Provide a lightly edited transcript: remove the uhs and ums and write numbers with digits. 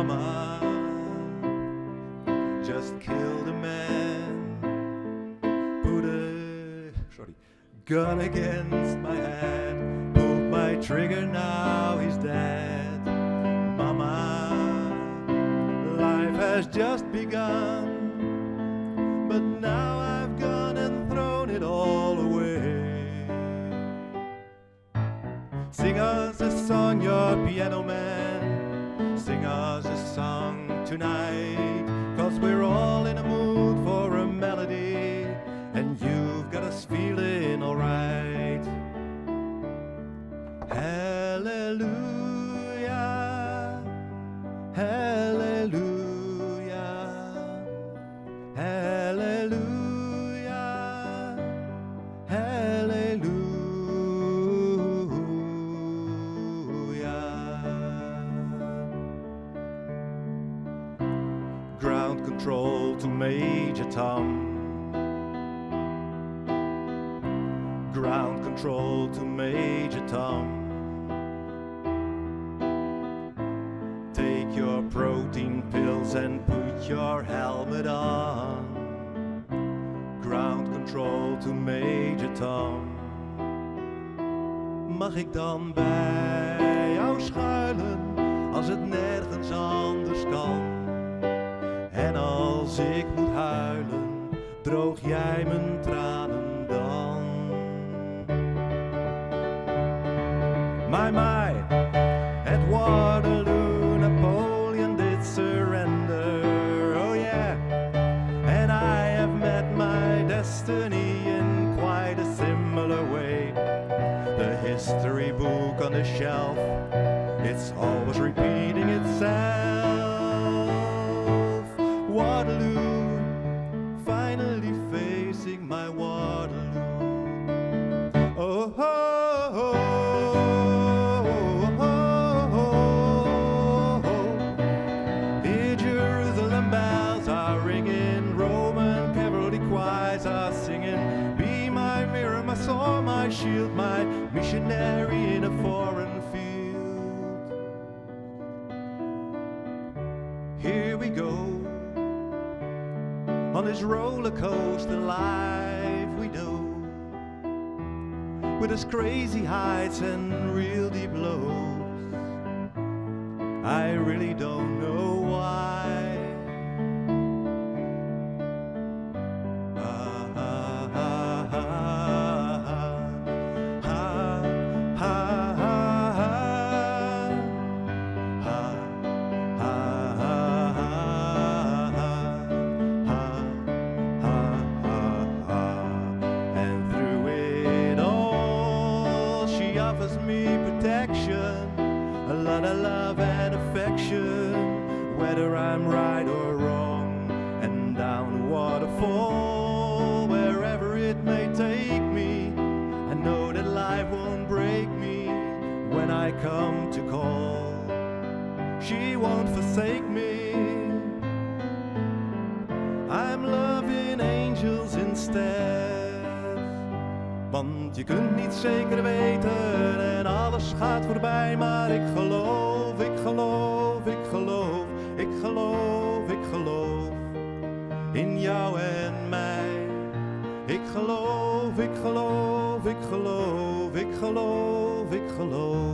Mama just killed a man, put a gun against my head, pulled my trigger, now he's dead. Mama, life has just begun, but now I've gone and thrown it all away. Sing us a song, your piano man, sing us a song tonight, 'cause we're all in a mood for a melody, and you've got us feeling alright. Hallelujah, hallelujah, hallelujah, hallelujah. Ground control to Major Tom. Ground control to Major Tom. Take your protein pills and put your helmet on. Ground control to Major Tom. Mag ik dan bij jou schuilen als het nergens anders kan? En als ik moet huilen, droog jij mijn tranen dan? My, at Waterloo, Napoleon did surrender, oh yeah. And I have met my destiny in quite a similar way. The history book on the shelf, it's always repeating itself. Waterloo, finally facing my Waterloo. Oh, oh, oh, oh, oh, oh. Here Jerusalem bells are ringing, Roman cavalry choirs are singing. Be my mirror, my sword, my shield, my missionary in a foreign field. Here we go, on this roller coaster life we know, with its crazy heights and real deep lows. I really don't know why. Offers me protection, a lot of love and affection, whether I'm right or wrong, and down a waterfall, wherever it may take me. I know that life won't break me when I come to call. She won't forsake me. I'm loving angels instead. Want je kunt niet zeker weten en alles gaat voorbij, maar ik geloof, ik geloof, ik geloof, ik geloof, ik geloof in jou en mij. Ik geloof, ik geloof, ik geloof, ik geloof, ik geloof.